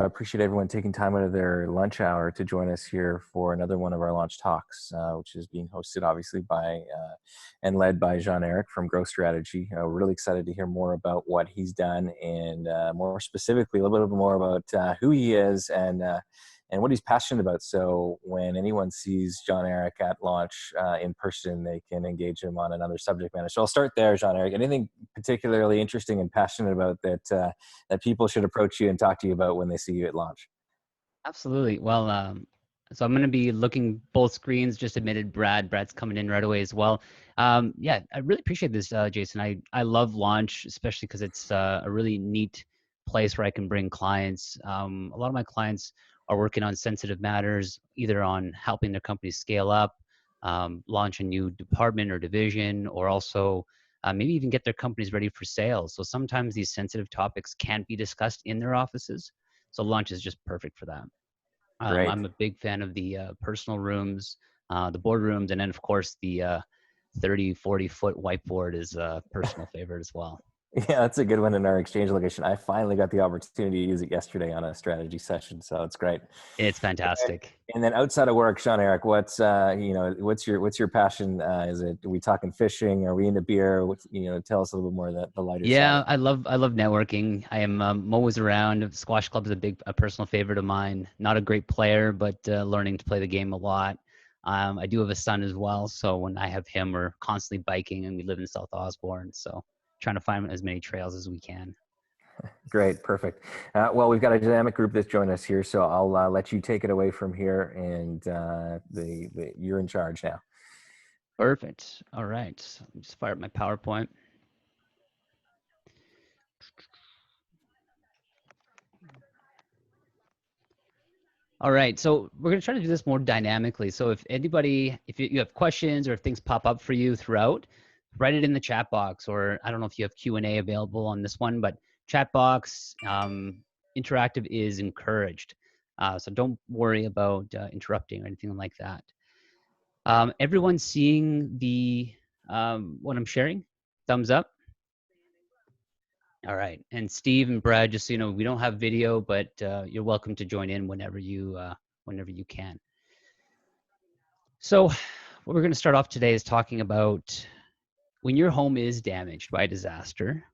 I appreciate everyone taking time out of their lunch hour to join us here for another one of our launch talks, which is being hosted obviously by and led by Jean-Eric from GrowthStrategy. We're really excited to hear more about what he's done and more specifically a little bit more about who he is and what he's passionate about. So when anyone sees Jean-Eric at launch in person, they can engage him on another subject matter. So I'll start there, Jean-Eric. Anything particularly interesting and passionate about that that people should approach you and talk to you about when they see you at launch? Absolutely. Well, so I'm going to be looking both screens. Just admitted Brad's coming in right away as well. Yeah, I really appreciate this, Jason. I love launch, especially because it's a really neat place where I can bring clients. A lot of my clients are working on sensitive matters, either on helping their company scale up, launch a new department or division, or also maybe even get their companies ready for sales. So sometimes these sensitive topics can't be discussed in their offices. So launch is just perfect for that. Great. I'm a big fan of the personal rooms, the boardrooms, and then of course the 30, 40-foot whiteboard is a personal favorite as well. Yeah, that's a good one in our exchange location. I finally got the opportunity to use it yesterday on a strategy session, so it's great. It's fantastic. And then outside of work, Jean-Eric, what's what's your passion? Are we talking fishing? Are we into beer? Tell us a little bit more of the lighter Yeah, side. I love networking. I am always around. Squash club is a personal favorite of mine. Not a great player, but learning to play the game a lot. I do have a son as well, so when I have him, we're constantly biking, and we live in South Osborne, so trying to find as many trails as we can. Great, perfect. Well, we've got a dynamic group that's joined us here, so I'll let you take it away from here, and you're in charge now. Perfect. All right. Let me just fire up my PowerPoint. All right, so we're going to try to do this more dynamically. So if you have questions or if things pop up for you throughout, write it in the chat box, or I don't know if you have Q&A available on this one, but chat box, interactive is encouraged. So don't worry about interrupting or anything like that. Everyone seeing what I'm sharing? Thumbs up. All right, and Steve and Brad, just so you know, we don't have video, but you're welcome to join in whenever you can. So what we're going to start off today is talking about when your home is damaged by a disaster.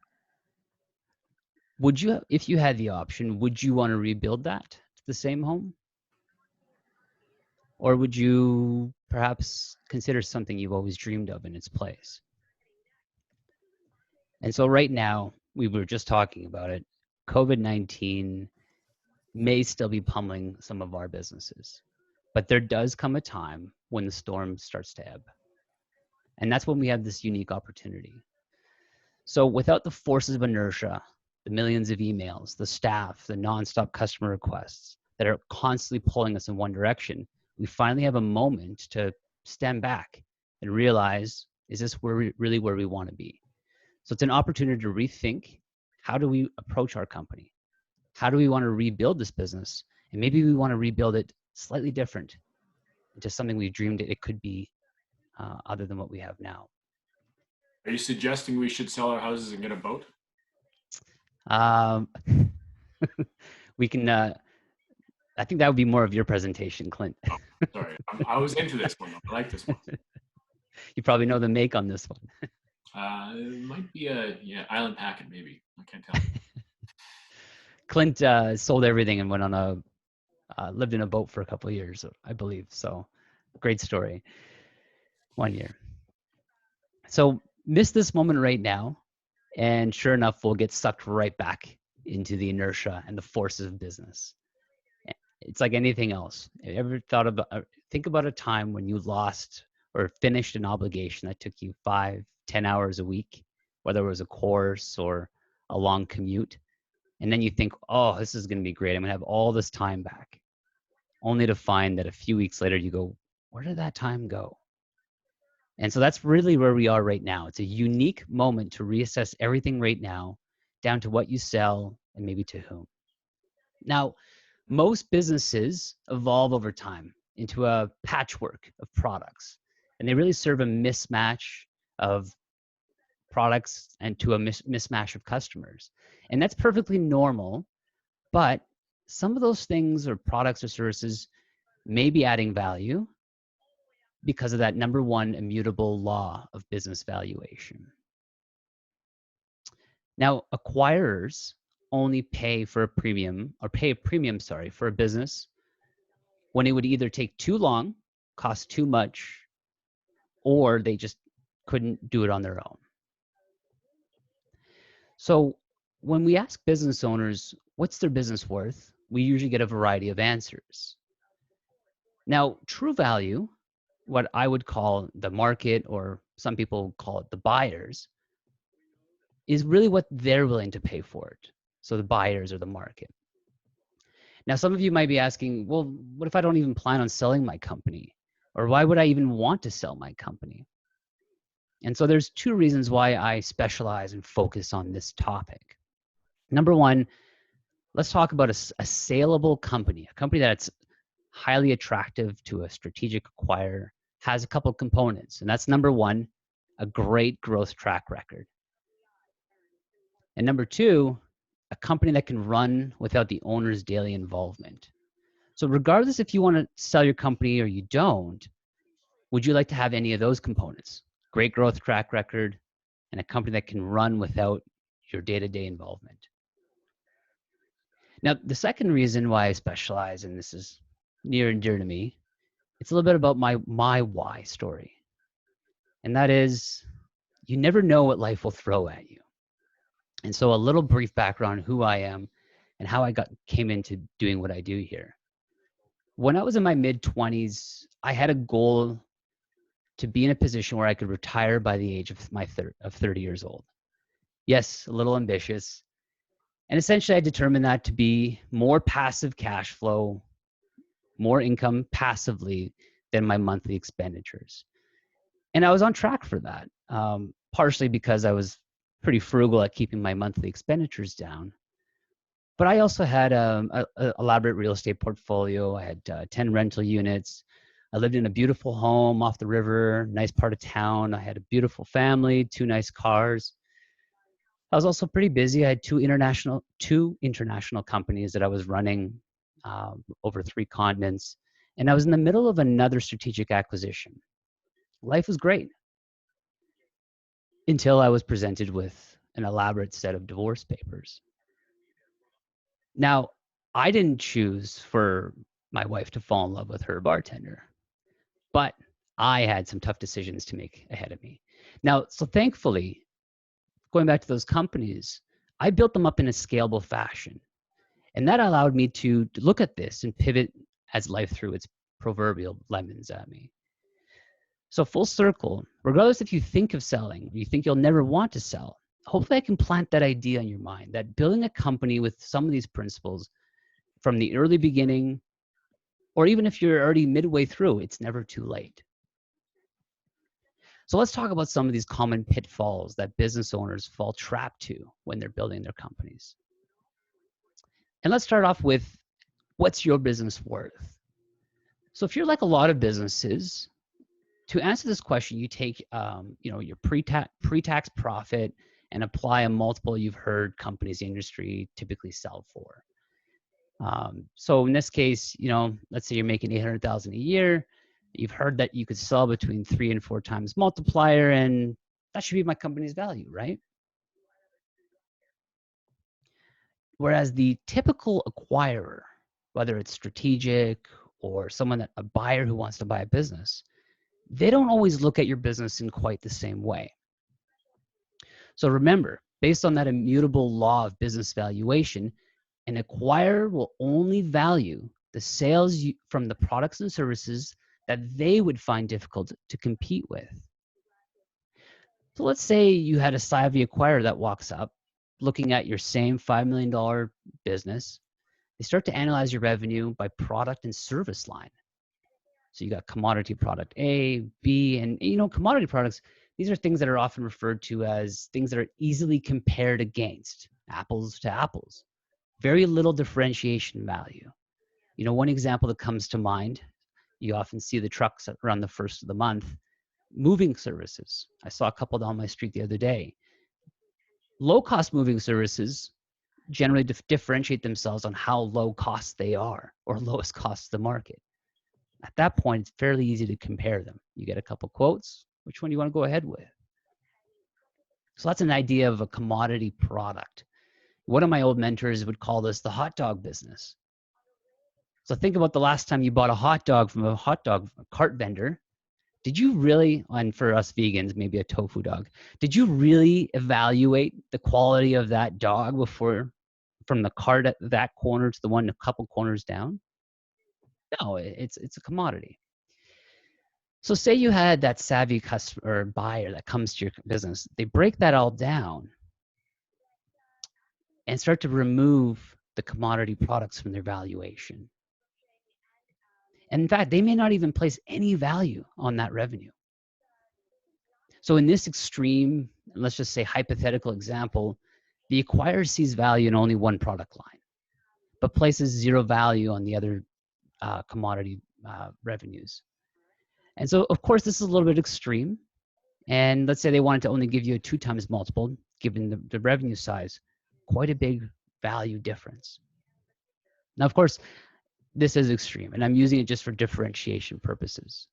If you had the option, would you want to rebuild that to the same home? Or would you perhaps consider something you've always dreamed of in its place? And so right now, we were just talking about it, COVID-19 may still be pummeling some of our businesses, but there does come a time when the storm starts to ebb. And that's when we have this unique opportunity. So without the forces of inertia, the millions of emails, the staff, the nonstop customer requests that are constantly pulling us in one direction, we finally have a moment to stand back and realize, is this really where we want to be? So it's an opportunity to rethink, how do we approach our company? How do we want to rebuild this business? And maybe we want to rebuild it slightly different into something we dreamed it could be other than what we have now. Are you suggesting we should sell our houses and get a boat? We can, I think that would be more of your presentation, Clint. Oh, sorry, I was into this one. I like this one. You probably know the make on this one. It might be a island packet, maybe. I can't tell. Clint sold everything and went on lived in a boat for a couple of years, I believe. So great story. 1 year. So miss this moment right now, and sure enough, we'll get sucked right back into the inertia and the forces of business. It's like anything else. Ever think about a time when you lost or finished an obligation that took you 5-10 hours a week, whether it was a course or a long commute. And then you think, oh, this is going to be great. I'm going to have all this time back. Only to find that a few weeks later you go, where did that time go? And so that's really where we are right now. It's a unique moment to reassess everything right now, down to what you sell and maybe to whom. Now, most businesses evolve over time into a patchwork of products, and they really serve a mismatch of products and to a mismatch of customers. And that's perfectly normal, but some of those things or products or services may be adding value because of that number one immutable law of business valuation. Now, acquirers only pay a premium for a business when it would either take too long, cost too much, or they just couldn't do it on their own. So when we ask business owners, what's their business worth? We usually get a variety of answers. Now, true value, what I would call the market, or some people call it the buyers, is really what they're willing to pay for it. So the buyers or the market. Now, some of you might be asking, well, what if I don't even plan on selling my company? Or why would I even want to sell my company? And so there's two reasons why I specialize and focus on this topic. Number one, let's talk about a saleable company, a company that's highly attractive to a strategic acquirer, has a couple of components. And that's number one, a great growth track record. And number two, a company that can run without the owner's daily involvement. So regardless if you want to sell your company or you don't, would you like to have any of those components? Great growth track record and a company that can run without your day-to-day involvement. Now, the second reason why I specialize, and this is near and dear to me, it's a little bit about my why story. And that is, you never know what life will throw at you. And so a little brief background on who I am and how I came into doing what I do here. When I was in my mid-20s, I had a goal to be in a position where I could retire by the age of 30 years old. Yes, a little ambitious. And essentially I determined that to be more passive cash flow, more income passively than my monthly expenditures. And I was on track for that, partially because I was pretty frugal at keeping my monthly expenditures down. But I also had an elaborate real estate portfolio. I had 10 rental units. I lived in a beautiful home off the river, nice part of town. I had a beautiful family, 2 nice cars. I was also pretty busy. I had two international companies that I was running over 3 continents. And I was in the middle of another strategic acquisition. Life was great until I was presented with an elaborate set of divorce papers. Now, I didn't choose for my wife to fall in love with her bartender, but I had some tough decisions to make ahead of me. Now, so thankfully, going back to those companies, I built them up in a scalable fashion. And that allowed me to look at this and pivot as life threw its proverbial lemons at me. So full circle, regardless if you think of selling, you think you'll never want to sell, hopefully I can plant that idea in your mind that building a company with some of these principles from the early beginning, or even if you're already midway through, it's never too late. So let's talk about some of these common pitfalls that business owners fall trapped to when they're building their companies. And let's start off with, what's your business worth? So if you're like a lot of businesses, to answer this question, you take your pre-tax profit and apply a multiple you've heard companies in the industry typically sell for. So in this case, let's say you're making $800,000 a year. You've heard that you could sell between 3 and 4 times multiplier, and that should be my company's value, right? Whereas the typical acquirer, whether it's strategic or a buyer who wants to buy a business, they don't always look at your business in quite the same way. So remember, based on that immutable law of business valuation, an acquirer will only value the sales from the products and services that they would find difficult to compete with. So let's say you had a savvy acquirer that walks up, looking at your same $5 million business. They start to analyze your revenue by product and service line. So you got commodity product A, B, and commodity products, these are things that are often referred to as things that are easily compared against, apples to apples. Very little differentiation value. One example that comes to mind, you often see the trucks around the first of the month, moving services. I saw a couple down my street the other day. Low-cost moving services generally differentiate themselves on how low cost they are or lowest cost to the market. At that point, it's fairly easy to compare them. You get a couple quotes. Which one do you want to go ahead with? So that's an idea of a commodity product. One of my old mentors would call this the hot dog business. So think about the last time you bought a hot dog from a hot dog cart vendor. Did you really, and for us vegans, maybe a tofu dog, did you really evaluate the quality of that dog before, from the cart at that corner to the one a couple corners down? No, it's a commodity. So say you had that savvy customer or buyer that comes to your business. They break that all down and start to remove the commodity products from their valuation. And in fact, they may not even place any value on that revenue. So in this extreme, let's just say hypothetical example, the acquirer sees value in only one product line, but places zero value on the other commodity revenues. And so, of course, this is a little bit extreme. And let's say they wanted to only give you a 2x multiple, given the revenue size, quite a big value difference. Now, of course, this is extreme, and I'm using it just for differentiation purposes.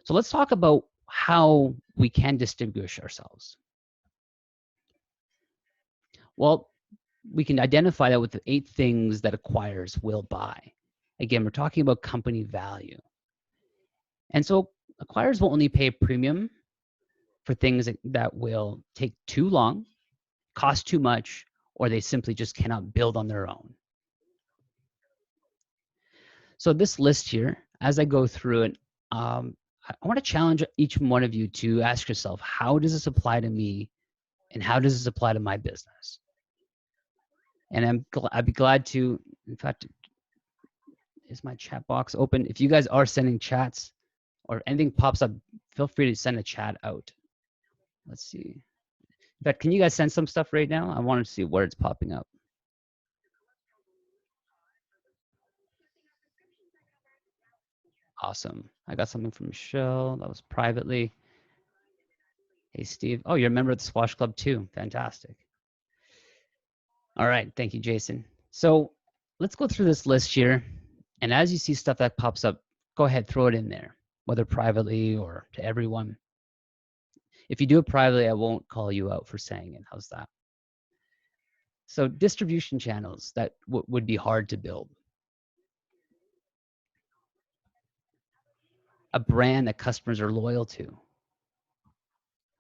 So let's talk about how we can distinguish ourselves. Well, we can identify that with the 8 things that acquirers will buy. Again, we're talking about company value. And so acquirers will only pay a premium for things that will take too long, cost too much, or they simply just cannot build on their own. So this list here, as I go through it, I want to challenge each one of you to ask yourself, how does this apply to me, and how does this apply to my business? And I'd be glad to, in fact, is my chat box open? If you guys are sending chats or anything pops up, feel free to send a chat out. Let's see. In fact, can you guys send some stuff right now? I want to see where it's popping up. Awesome. I got something from Michelle. That was privately. Hey, Steve. Oh, you're a member of the Squash Club too. Fantastic. All right. Thank you, Jason. So let's go through this list here. And as you see stuff that pops up, go ahead, throw it in there, whether privately or to everyone. If you do it privately, I won't call you out for saying it. How's that? So distribution channels that would be hard to build. A brand that customers are loyal to.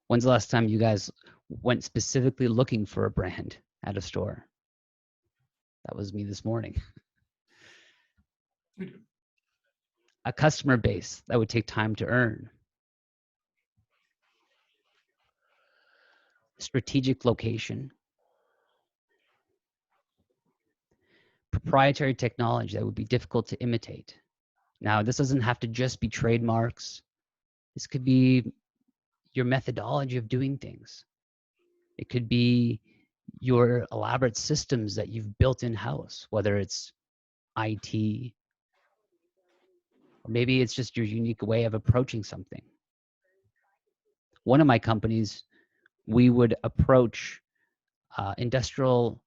When's the last time you guys went specifically looking for a brand at a store? That was me this morning. A customer base that would take time to earn. Strategic location. Proprietary technology that would be difficult to imitate. Now, this doesn't have to just be trademarks. This could be your methodology of doing things. It could be your elaborate systems that you've built in-house, whether it's IT, or maybe it's just your unique way of approaching something. One of my companies, we would approach industrial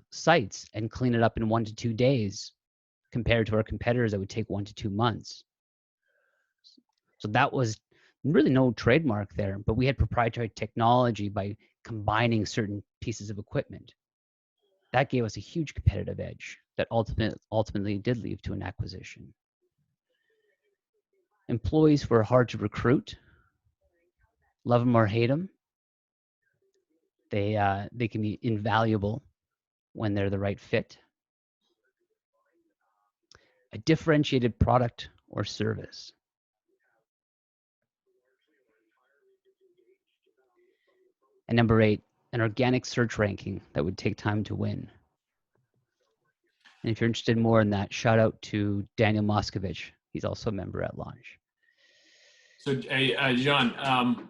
sites and clean it up in 1 to 2 days, compared to our competitors that would take 1 to 2 months. So that was really no trademark there, but we had proprietary technology by combining certain pieces of equipment. That gave us a huge competitive edge that ultimately did lead to an acquisition. Employees were hard to recruit. Love them or hate them. They can be invaluable when they're the right fit. A differentiated product or service. And number 8, an organic search ranking that would take time to win. And if you're interested more in that, shout out to Daniel Moskovich. He's also a member at Launch. So, John,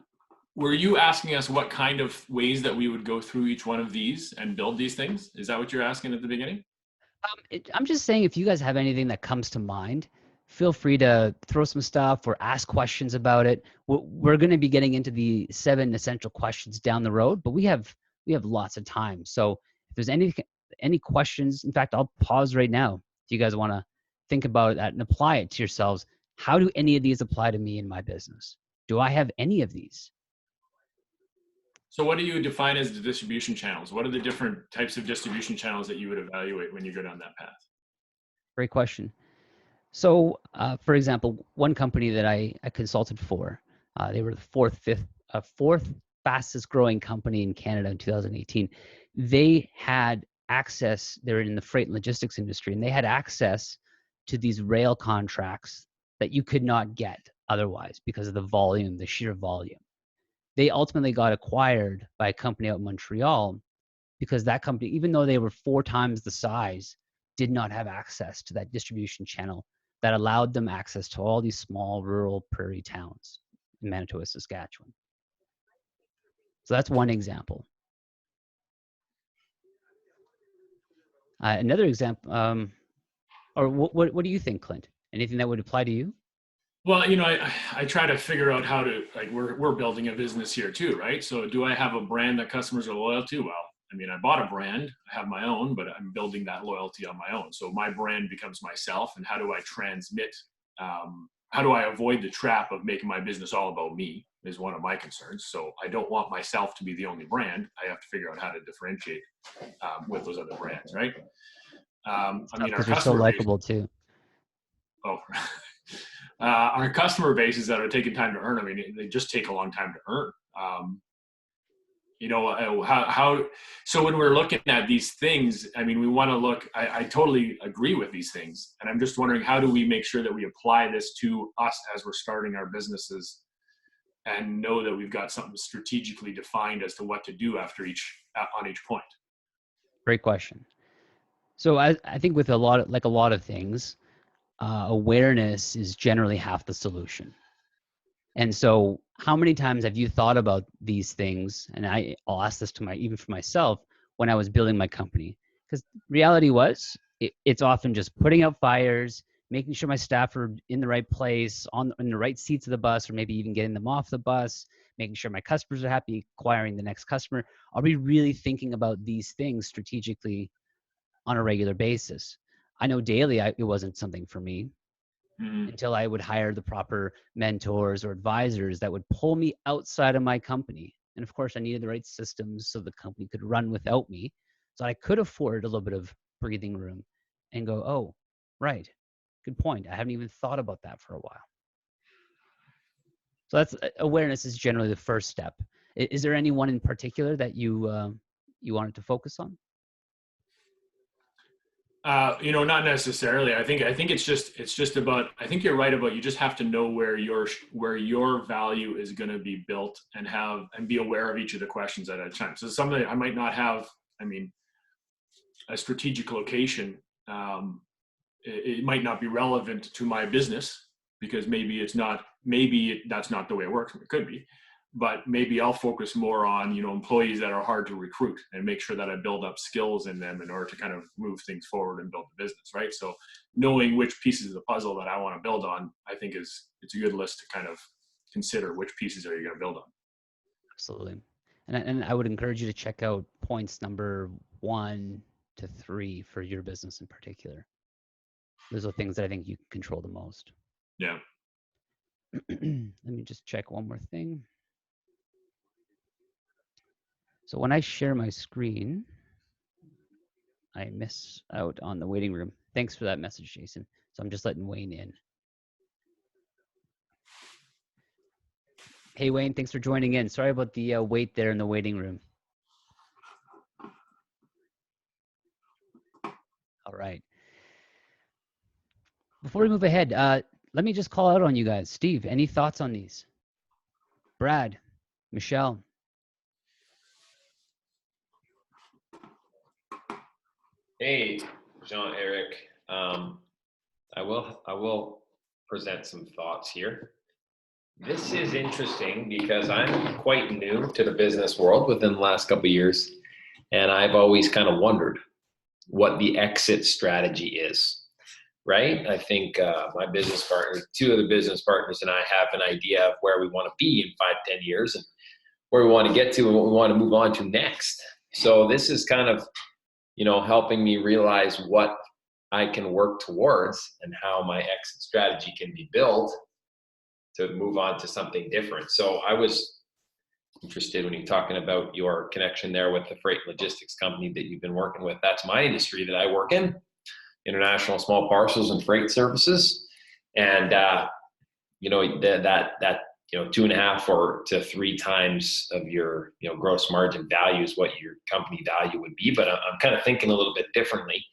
were you asking us what kind of ways that we would go through each one of these and build these things? Is that what you're asking at the beginning? I'm just saying, if you guys have anything that comes to mind, feel free to throw some stuff or ask questions about it. We're going to be getting into the 7 essential questions down the road, but we have lots of time. So If there's any questions, in fact, I'll pause right now if you guys want to think about that and apply it to yourselves. How do any of these apply to me in my business? Do I have any of these? So what do you define as the distribution channels? What are the different types of distribution channels that you would evaluate when you go down that path? Great question. So, for example, one company that I consulted for, they were the fourth fastest growing company in Canada in 2018. They had access, they're in the freight and logistics industry, and they had access to these rail contracts that you could not get otherwise because of the volume, the sheer volume. They ultimately got acquired by a company out in Montreal because that company, even though they were 4 times the size, did not have access to that distribution channel that allowed them access to all these small rural prairie towns in Manitoba, Saskatchewan. So that's one example. Another example, or what do you think, Clint? Anything that would apply to you? Well, I try to figure out how to, like, we're building a business here too, right? So do I have a brand that customers are loyal to? Well, I mean, I bought a brand, I have my own, but I'm building that loyalty on my own. So my brand becomes myself, and how do I transmit, how do I avoid the trap of making my business all about me is one of my concerns. So I don't want myself to be the only brand. I have to figure out how to differentiate with those other brands, right? I mean, our Because you're so customer base, likable too. our customer bases that are taking time to earn, I mean, they just take a long time to earn. So when we're looking at these things, I mean, we want to look, I totally agree with these things. And I'm just wondering, how do we make sure that we apply this to us as we're starting our businesses and know that we've got something strategically defined as to what to do on each point? Great question. So I think with a lot of things, awareness is generally half the solution. And so how many times have you thought about these things? And I'll ask this to even for myself when I was building my company, because reality was it's often just putting out fires, making sure my staff are in the right place, in the right seats of the bus, or maybe even getting them off the bus, making sure my customers are happy, acquiring the next customer. Are we really thinking about these things strategically on a regular basis? I know daily it wasn't something for me. Until I would hire the proper mentors or advisors that would pull me outside of my company. And of course, I needed the right systems so the company could run without me. So I could afford a little bit of breathing room and go, oh, right, good point. I haven't even thought about that for a while. So that's awareness is generally the first step. Is there anyone in particular that you wanted to focus on? Not necessarily. I think it's just about, I think you're right about, you just have to know where your value is going to be built and be aware of each of the questions at a time. So something I might not have, I mean, a strategic location, it might not be relevant to my business because maybe that's not the way it works. It could be. But maybe I'll focus more on, employees that are hard to recruit and make sure that I build up skills in them in order to kind of move things forward and build the business, right? So knowing which pieces of the puzzle that I want to build on, I think it's a good list to kind of consider which pieces are you going to build on. Absolutely. And I would encourage you to check out points number 1 to 3 for your business in particular. Those are things that I think you can control the most. Yeah. Let me just check one more thing. So when I share my screen, I miss out on the waiting room. Thanks for that message, Jason. So I'm just letting Wayne in. Hey, Wayne, thanks for joining in. Sorry about the wait there in the waiting room. All right. Before we move ahead, let me just call out on you guys. Steve, any thoughts on these? Brad, Michelle. Hey, Jean-Eric. I will present some thoughts here. This is interesting because I'm quite new to the business world within the last couple of years, and I've always kind of wondered what the exit strategy is, right? I think my business partners, 2 of the business partners and I have an idea of where we want to be in 5-10 years and where we want to get to and what we want to move on to next. So this is kind of helping me realize what I can work towards and how my exit strategy can be built to move on to something different. So I was interested when you're talking about your connection there with the freight logistics company that you've been working with. That's my industry that I work in, international small parcels and freight services. And, that 2.5 or to 3 times of your, gross margin value is what your company value would be. But I'm kind of thinking a little bit differently.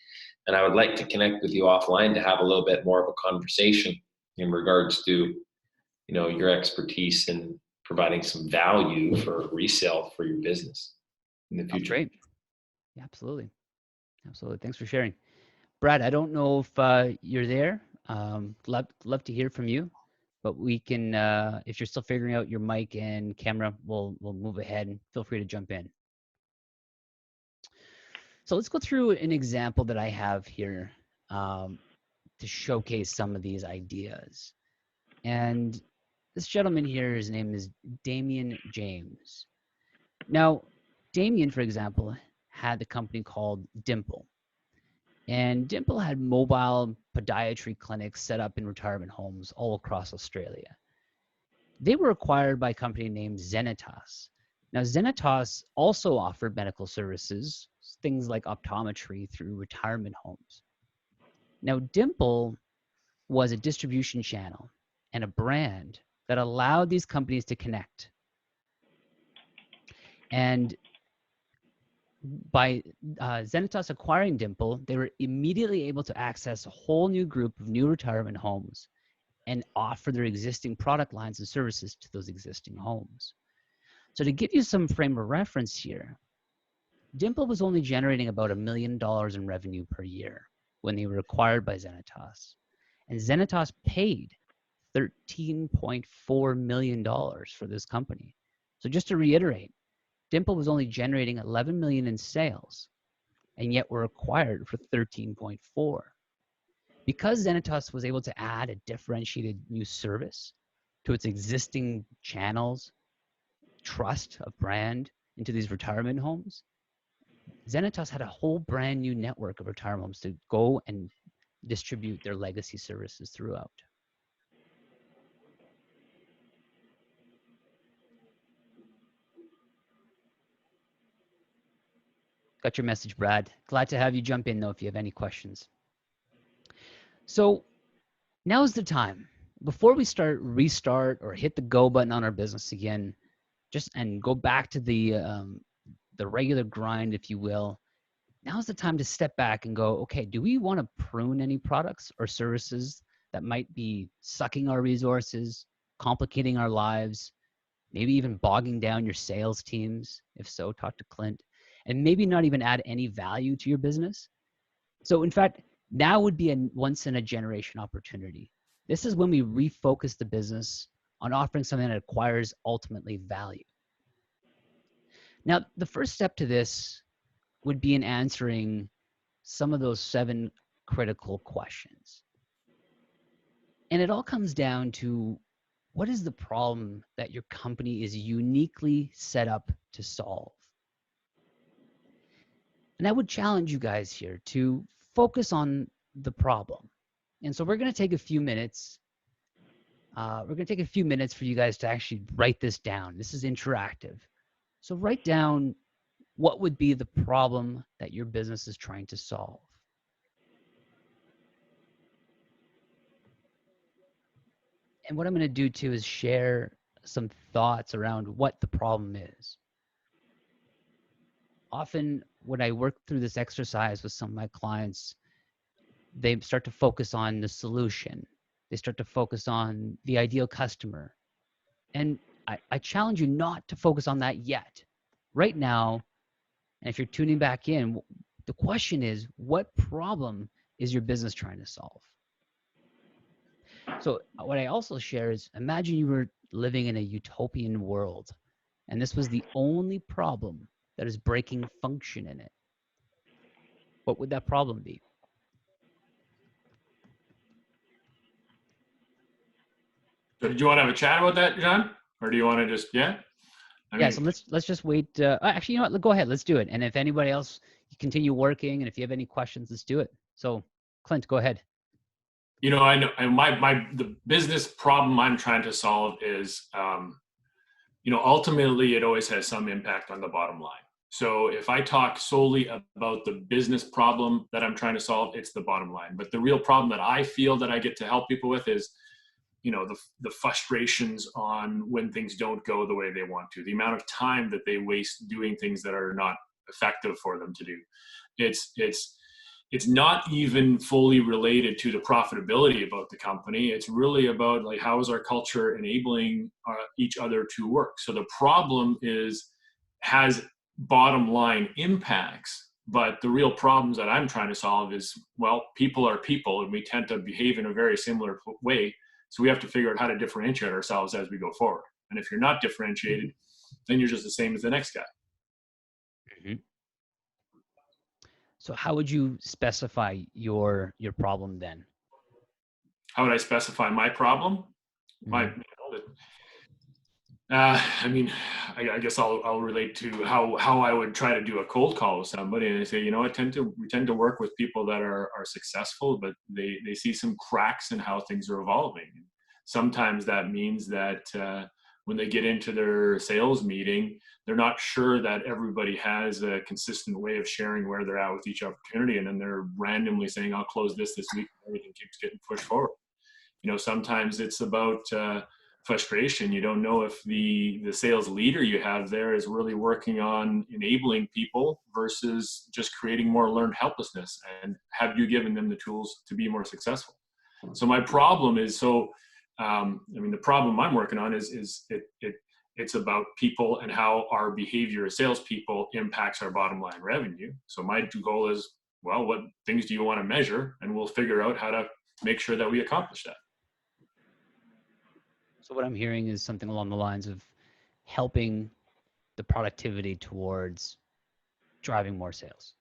And I would like to connect with you offline to have a little bit more of a conversation in regards to, your expertise in providing some value for resale for your business in the future. Great. Yeah, absolutely. Absolutely. Thanks for sharing. Brad, I don't know if you're there. Love to hear from you, but we can, if you're still figuring out your mic and camera, we'll move ahead and feel free to jump in. So let's go through an example that I have here to showcase some of these ideas. And this gentleman here, his name is Damian James. Now, Damian, for example, had a company called Dimple. And Dimple had mobile podiatry clinics set up in retirement homes all across Australia. They were acquired by a company named Zenitas. Now, Zenitas also offered medical services, things like optometry through retirement homes. Now, Dimple was a distribution channel and a brand that allowed these companies to connect. And by Zenitas acquiring Dimple, they were immediately able to access a whole new group of new retirement homes and offer their existing product lines and services to those existing homes. So to give you some frame of reference here, Dimple was only generating about $1 million in revenue per year when they were acquired by Zenitas. And Zenitas paid $13.4 million for this company. So just to reiterate, Dimple was only generating $11 million in sales, and yet were acquired for $13.4. Because Zenitas was able to add a differentiated new service to its existing channels, trust of brand into these retirement homes, Zenitas had a whole brand new network of retirement homes to go and distribute their legacy services throughout. Got your message, Brad. Glad to have you jump in, though, if you have any questions. So now's the time. Before we restart or hit the go button on our business again, and go back to the regular grind, if you will, now's the time to step back and go, okay, do we want to prune any products or services that might be sucking our resources, complicating our lives, maybe even bogging down your sales teams? If so, talk to Clint. And maybe not even add any value to your business. So in fact, now would be a once in a generation opportunity. This is when we refocus the business on offering something that acquires ultimately value. Now, the first step to this would be in answering some of those 7 critical questions. And it all comes down to, what is the problem that your company is uniquely set up to solve? And I would challenge you guys here to focus on the problem. And so we're going to take a few minutes. We're going to take a few minutes for you guys to actually write this down. This is interactive. So write down what would be the problem that your business is trying to solve. And what I'm going to do too is share some thoughts around what the problem is. Often when I work through this exercise with some of my clients, they start to focus on the solution. They start to focus on the ideal customer. And I challenge you not to focus on that yet. Right now, and if you're tuning back in, the question is, what problem is your business trying to solve? So what I also share is, imagine you were living in a utopian world, and this was the only problem that is breaking function in it. What would that problem be? So did you want to have a chat about that, John? Or do you want to just, yeah? So let's just wait. Actually, you know what? Go ahead. Let's do it. And if anybody else, continue working. And if you have any questions, let's do it. So Clint, go ahead. You know, I know the business problem I'm trying to solve is, you know, ultimately it always has some impact on the bottom line. So if I talk solely about the business problem that I'm trying to solve, it's the bottom line. But the real problem that I feel that I get to help people with is, you know, the frustrations on when things don't go the way they want to, the amount of time that they waste doing things that are not effective for them to do. It's not even fully related to the profitability about the company. It's really about, like, how is our culture enabling each other to work? So the problem has bottom line impacts, but the real problems that I'm trying to solve is, well, people are people and we tend to behave in a very similar way. So we have to figure out how to differentiate ourselves as we go forward. And if you're not differentiated, then you're just the same as the next guy. Mm-hmm. So how would you specify your problem then? How would I specify my problem? Mm-hmm. I mean, I guess I'll relate to how I would try to do a cold call with somebody, and I say, you know, we tend to work with people that are successful, but they see some cracks in how things are evolving. Sometimes that means that when they get into their sales meeting, they're not sure that everybody has a consistent way of sharing where they're at with each opportunity, and then they're randomly saying, I'll close this week, and everything keeps getting pushed forward. You know, sometimes it's about frustration. You don't know if the sales leader you have there is really working on enabling people versus just creating more learned helplessness, and have you given them the tools to be more successful? So my problem is, the problem I'm working on is it's about people and how our behavior as salespeople impacts our bottom line revenue. So my goal is, well, what things do you want to measure? And we'll figure out how to make sure that we accomplish that. So what I'm hearing is something along the lines of helping the productivity towards driving more sales.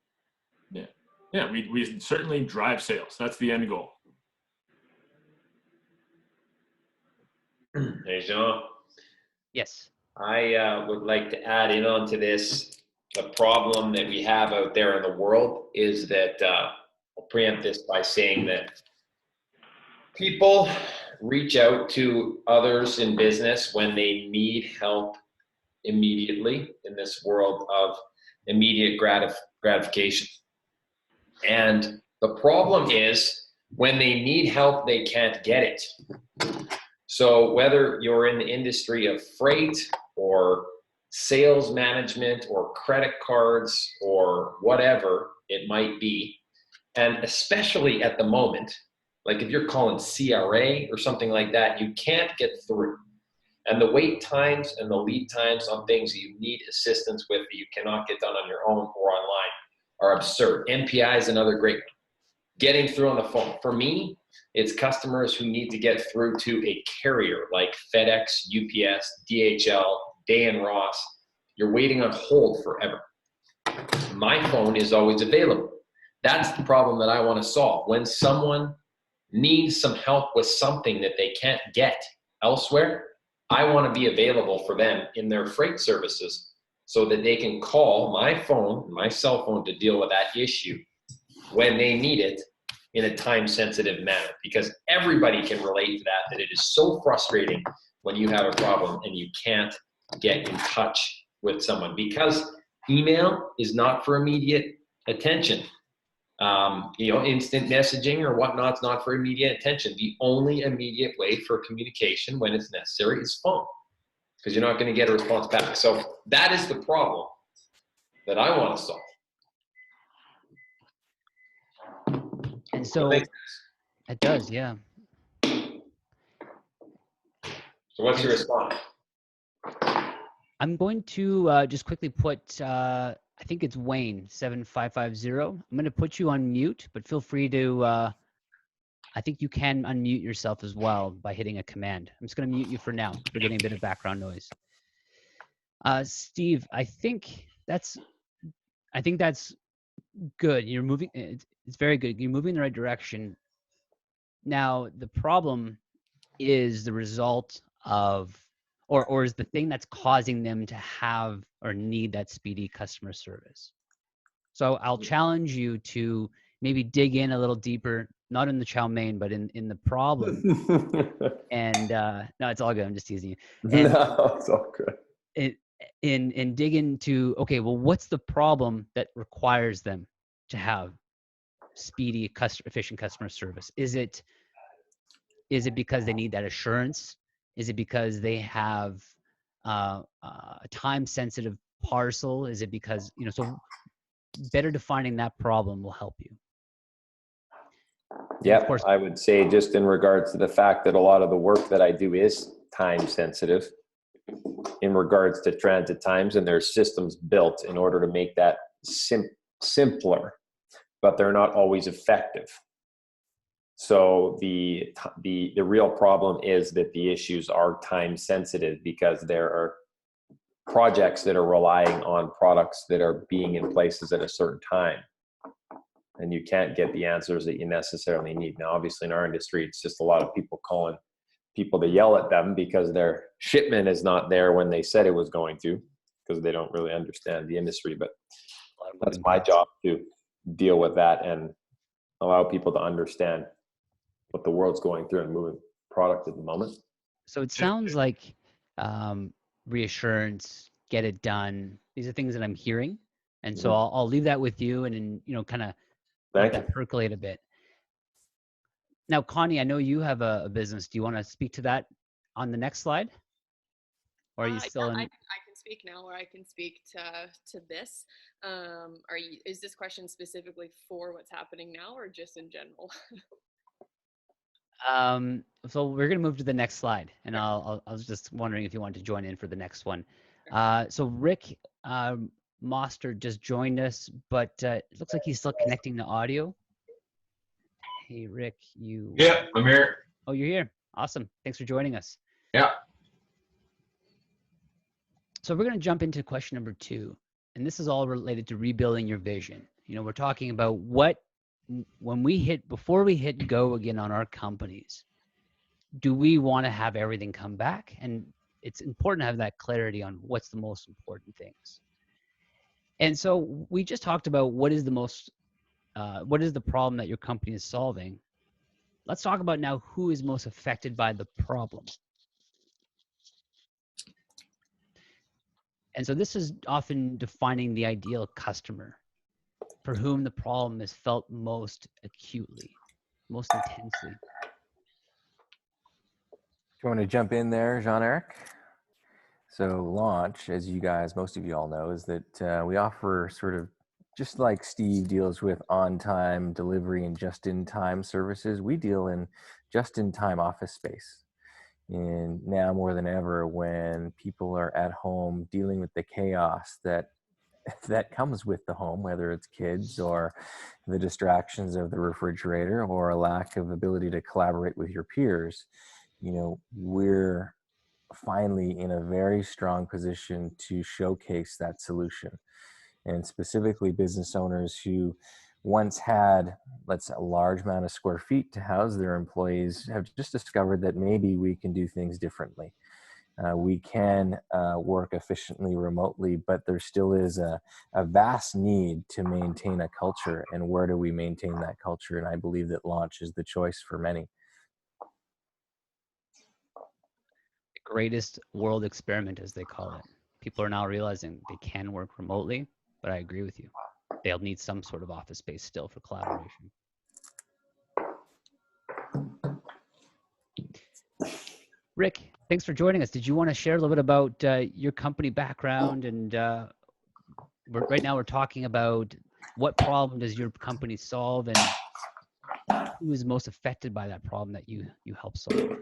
Yeah, we certainly drive sales. That's the end goal. Hey, Jean. Yes. I would like to add in onto this. The problem that we have out there in the world is that I'll preempt this by saying that people reach out to others in business when they need help immediately in this world of immediate gratification. And the problem is, when they need help, they can't get it. So whether you're in the industry of freight or sales management or credit cards or whatever it might be, and especially at the moment, like if you're calling CRA or something like that, you can't get through. And the wait times and the lead times on things that you need assistance with that you cannot get done on your own or online are absurd. MPI is another great one. Getting through on the phone. For me, it's customers who need to get through to a carrier like FedEx, UPS, DHL, Day & Ross. You're waiting on hold forever. My phone is always available. That's the problem that I want to solve. When someone needs some help with something that they can't get elsewhere, I want to be available for them in their freight services so that they can call my phone, my cell phone, to deal with that issue when they need it in a time-sensitive manner. Because everybody can relate to that it is so frustrating when you have a problem and you can't get in touch with someone, because email is not for immediate attention. Instant messaging or whatnot's not for immediate attention. The only immediate way for communication when it's necessary is phone, because you're not going to get a response back. So that is the problem that I want to solve. And so it does, yeah. So what's your response? I'm going to just quickly put, I think it's Wayne 7550. I'm going to put you on mute, but feel free to, I think you can unmute yourself as well by hitting a command. I'm just going to mute you for now. We're getting a bit of background noise. Steve, I think that's good. You're moving, it's very good. You're moving in the right direction. Now, the problem is the result of, or is the thing that's causing them to have or need that speedy customer service. So I'll challenge you to maybe dig in a little deeper, not in the chow mein, but in the problem. And no, it's all good. I'm just teasing you. And No, it's all good. in dig into, okay, well, what's the problem that requires them to have speedy, efficient customer service? Is it because they need that assurance? Is it because they have a time-sensitive parcel? Is it because, so better defining that problem will help you. Yeah, of course, I would say just in regards to the fact that a lot of the work that I do is time sensitive in regards to transit times, and there's systems built in order to make that simpler, but they're not always effective. So the real problem is that the issues are time sensitive because there are projects that are relying on products that are being in places at a certain time. And you can't get the answers that you necessarily need. Now, obviously in our industry, it's just a lot of people calling people to yell at them because their shipment is not there when they said it was going to, because they don't really understand the industry. But that's my job, to deal with that and allow people to understand what the world's going through and moving product at the moment. So it sounds like reassurance, get it done. These are things that I'm hearing. And so I'll leave that with you and kind of let that percolate a bit. Now, Connie, I know you have a business. Do you want to speak to that on the next slide? Or are you still in? I can speak now, or I can speak to this. Is this question specifically for what's happening now, or just in general? So we're going to move to the next slide, and I was just wondering if you wanted to join in for the next one. So Rick Moster just joined us, but it looks like he's still connecting to audio. Hey, Rick, you. Yeah, I'm here. Oh, you're here. Awesome. Thanks for joining us. Yeah. So we're going to jump into question number 2, and this is all related to rebuilding your vision. We're talking about before we hit go again on our companies, do we want to have everything come back? And it's important to have that clarity on what's the most important things. And so we just talked about what is the problem that your company is solving. Let's talk about now who is most affected by the problem. And so this is often defining the ideal customer for whom the problem is felt most acutely, most intensely. Do you want to jump in there, Jean-Eric? So Launch, as most of you all know, is that we offer sort of, just like Steve deals with on-time delivery and just-in-time services, we deal in just-in-time office space. And now more than ever, when people are at home dealing with the chaos that comes with the home, whether it's kids or the distractions of the refrigerator or a lack of ability to collaborate with your peers, we're finally in a very strong position to showcase that solution. And specifically business owners who once had, a large amount of square feet to house their employees have just discovered that maybe we can do things differently. We can work efficiently remotely, but there still is a vast need to maintain a culture. And where do we maintain that culture? And I believe that Launch is the choice for many. The greatest world experiment, as they call it. People are now realizing they can work remotely, but I agree with you. They'll need some sort of office space still for collaboration. Rick, thanks for joining us. Did you want to share a little bit about your company background? And right now we're talking about what problem does your company solve and who is most affected by that problem that you help solve?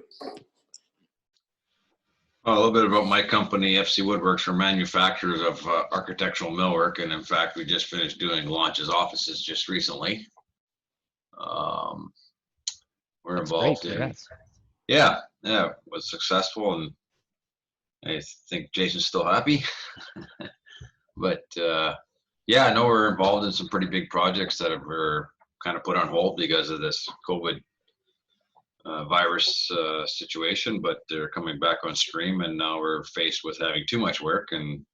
Well, a little bit about my company, FC Woodworks. We're manufacturers of architectural millwork, and in fact, we just finished doing Launch's offices just recently. We're That's involved great. in, yeah, it was successful, and I think Jason's still happy. But yeah, I know we're involved in some pretty big projects that were kind of put on hold because of this COVID virus situation, but they're coming back on stream, and now we're faced with having too much work, and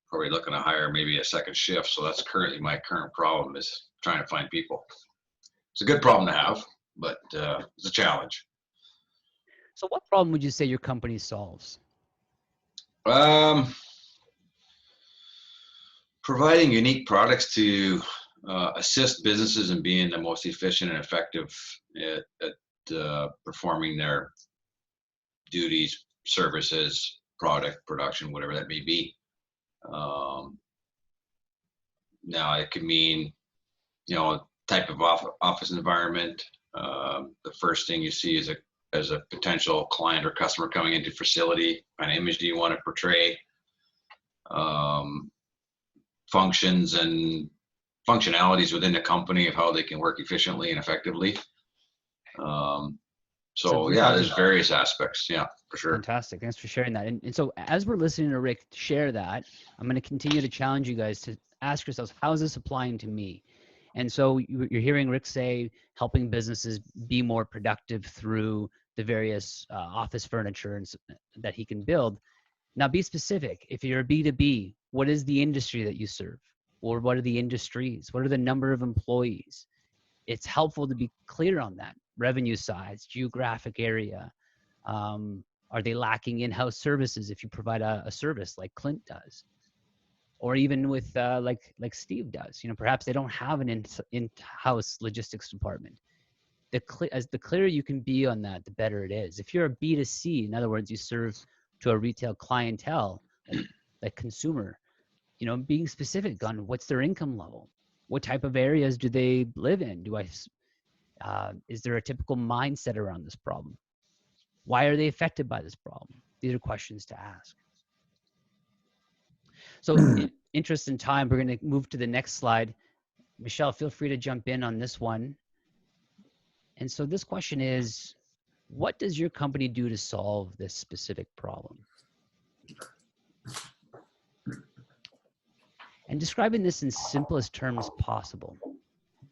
probably looking to hire maybe a second shift. So that's currently my current problem, is trying to find people. It's a good problem to have, but it's a challenge. So what problem would you say your company solves? Providing unique products to assist businesses in being the most efficient and effective at performing their duties, services, product production, whatever that may be. Now it could mean, type of office environment. The first thing you see is as a potential client or customer coming into facility, what kind of image do you want to portray? Functions and functionalities within the company of how they can work efficiently and effectively. So yeah, there's various aspects. Yeah, for sure. Fantastic. Thanks for sharing that. And so as we're listening to Rick share that, I'm going to continue to challenge you guys to ask yourselves, how is this applying to me? And so you're hearing Rick say helping businesses be more productive through the various office furniture that he can build. Now be specific. If you're a B2B, what is the industry that you serve? Or what are the industries? What are the number of employees? It's helpful to be clear on that. Revenue size, geographic area. Are they lacking in-house services if you provide a service like Clint does? Or even with like Steve does, perhaps they don't have an in-house logistics department. The clearer you can be on that, the better it is. If you're a B2C, in other words, you serve to a retail clientele, like consumer, being specific on what's their income level, what type of areas do they live in? Is there a typical mindset around this problem? Why are they affected by this problem? These are questions to ask. So in interest in time, we're going to move to the next slide. Michelle, feel free to jump in on this one. And so this question is, what does your company do to solve this specific problem? And describing this in simplest terms possible.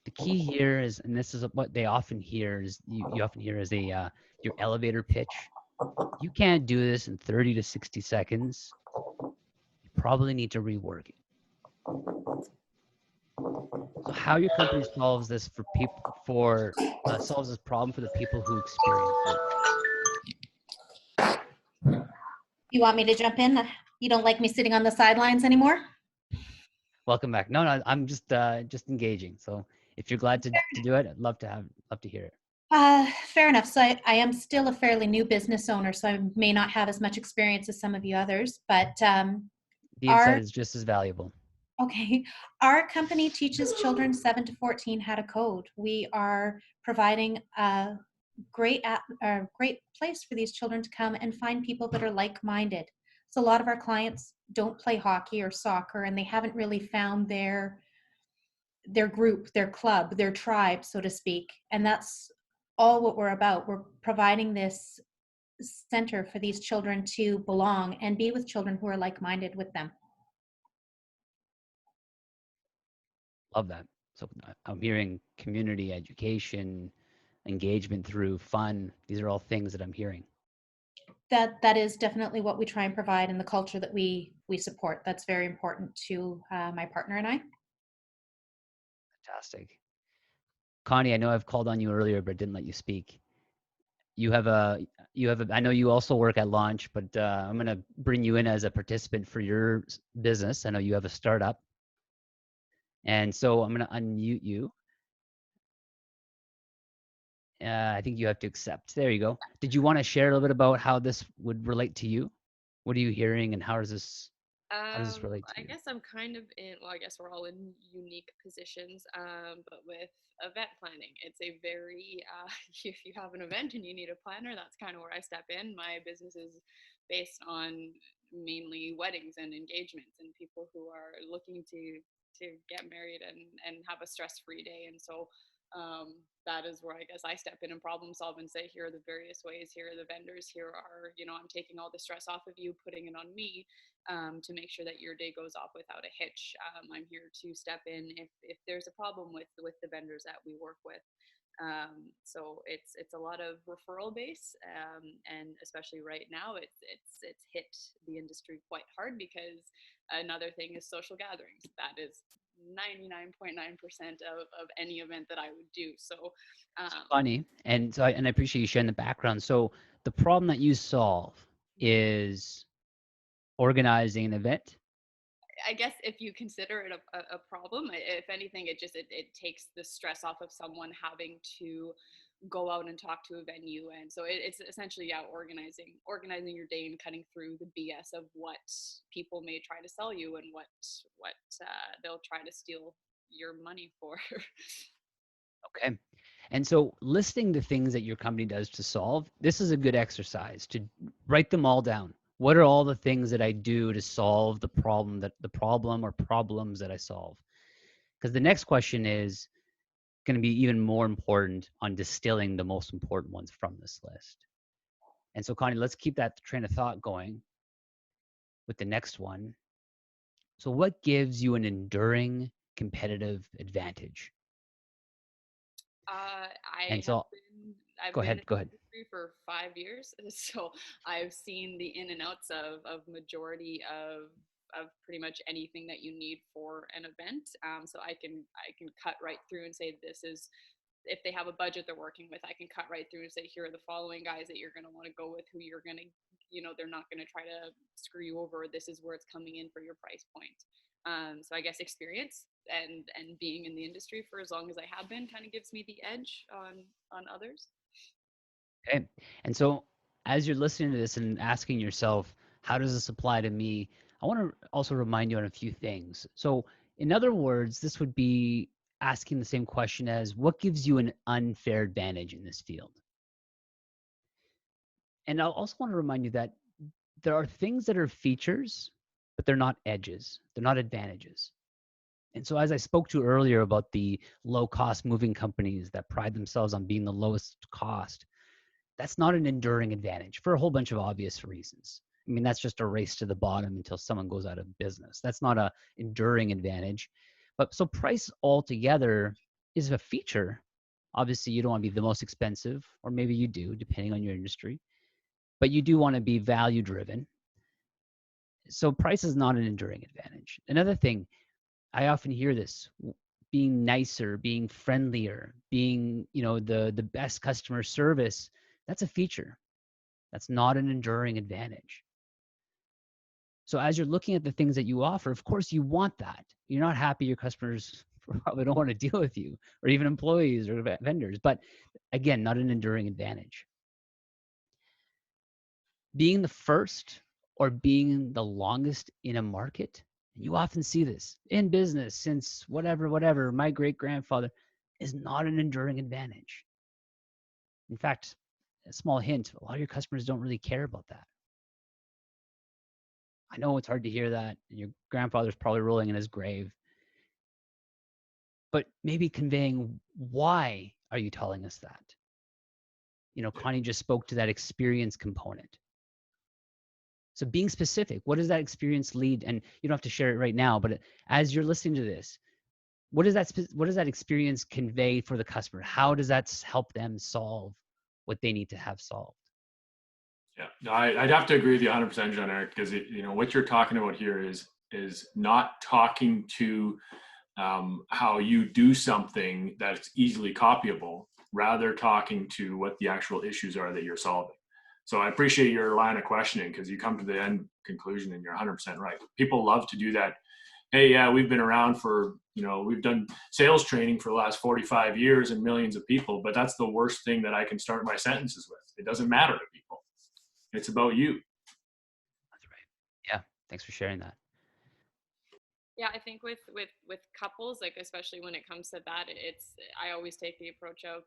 The key here is, and this is what they often hear, is you often hear as your elevator pitch. You can't do this in 30 to 60 seconds. You probably need to rework it. So how your company solves this for people, solves this problem for the people who experience it. You want me to jump in? You don't like me sitting on the sidelines anymore? Welcome back. No, I'm just engaging. So if you're glad to do it, I'd love to hear it. Fair enough. So I am still a fairly new business owner, so I may not have as much experience as some of you others, but the insight is just as valuable. Okay. Our company teaches children 7 to 14 how to code. We are providing a great place for these children to come and find people that are like-minded. So a lot of our clients don't play hockey or soccer, and they haven't really found their group, their club, their tribe, so to speak. And that's all what we're about. We're providing this center for these children to belong and be with children who are like-minded with them. Love that. So I'm hearing community education, engagement through fun. These are all things that I'm hearing. That is definitely what we try and provide, and the culture that we support. That's very important to my partner and I. Fantastic. Connie, I know I've called on you earlier, but didn't let you speak. I know you also work at Launch, but I'm going to bring you in as a participant for your business. I know you have a startup. And so I'm going to unmute you. I think you have to accept. There you go. Did you want to share a little bit about how this would relate to you? What are you hearing, and how does this relate to you? I guess I'm kind of I guess we're all in unique positions, but with event planning, it's a very, if you have an event and you need a planner, that's kind of where I step in. My business is based on mainly weddings and engagements and people who are looking to get married and have a stress-free day. And so that is where I guess I step in and problem solve and say, here are the various ways, here are the vendors, here are, I'm taking all the stress off of you, putting it on me to make sure that your day goes off without a hitch. I'm here to step in if there's a problem with the vendors that we work with. So it's a lot of referral base, and especially right now, it's hit the industry quite hard because another thing is social gatherings. That is 99.9% of any event that I would do. So Funny, and so I appreciate you sharing the background. So the problem that you solve is organizing an event. I guess if you consider it a problem, if anything, it takes the stress off of someone having to go out and talk to a venue. And so it's essentially, yeah, organizing your day and cutting through the BS of what people may try to sell you and what they'll try to steal your money for. Okay. And so listing the things that your company does to solve, this is a good exercise to write them all down. What are all the things that I do to solve the problem or problems that I solve? Because the next question is going to be even more important on distilling the most important ones from this list. And so, Connie, let's keep that train of thought going with the next one. So what gives you an enduring competitive advantage? I've go been in ahead. the industry for 5 years, so I've seen the in and outs of majority of pretty much anything that you need for an event. So I can cut right through and say, this is, if they have a budget they're working with, I can cut right through and say, here are the following guys that you're going to want to go with, who you're going to, they're not going to try to screw you over. This is where it's coming in for your price point. So I guess experience and being in the industry for as long as I have been kind of gives me the edge on others. Okay. And so as you're listening to this and asking yourself, how does this apply to me? I want to also remind you on a few things. So in other words, this would be asking the same question as, what gives you an unfair advantage in this field? And I'll also want to remind you that there are things that are features, but they're not edges. They're not advantages. And so as I spoke to earlier about the low cost moving companies that pride themselves on being the lowest cost, that's not an enduring advantage for a whole bunch of obvious reasons. I mean, that's just a race to the bottom until someone goes out of business. That's not an enduring advantage. But so price altogether is a feature. Obviously, you don't want to be the most expensive, or maybe you do, depending on your industry. But you do want to be value driven. So price is not an enduring advantage. Another thing, I often hear this, being nicer, being friendlier, being, the best customer service, that's a feature. That's not an enduring advantage. So as you're looking at the things that you offer, of course you want that. You're not happy your customers probably don't want to deal with you, or even employees or vendors, but again, not an enduring advantage. Being the first or being the longest in a market, you often see this in business since whatever, my great-grandfather, is not an enduring advantage. In fact, a small hint, a lot of your customers don't really care about that. I know it's hard to hear that, and your grandfather's probably rolling in his grave. But maybe conveying, why are you telling us that? Connie just spoke to that experience component. So being specific, what does that experience lead? And you don't have to share it right now, but as you're listening to this, what does that experience convey for the customer? How does that help them solve what they need to have solved? Yeah, no, I'd have to agree with you 100%, John Eric, because what you're talking about here is not talking to how you do something that's easily copyable, rather talking to what the actual issues are that you're solving. So I appreciate your line of questioning, because you come to the end conclusion and you're 100% right. People love to do that. Hey, yeah, we've been around for, we've done sales training for the last 45 years and millions of people, but that's the worst thing that I can start my sentences with. It doesn't matter to people. It's about you. That's right. Yeah. Thanks for sharing that. Yeah, I think with couples, like especially when it comes to that, I always take the approach of,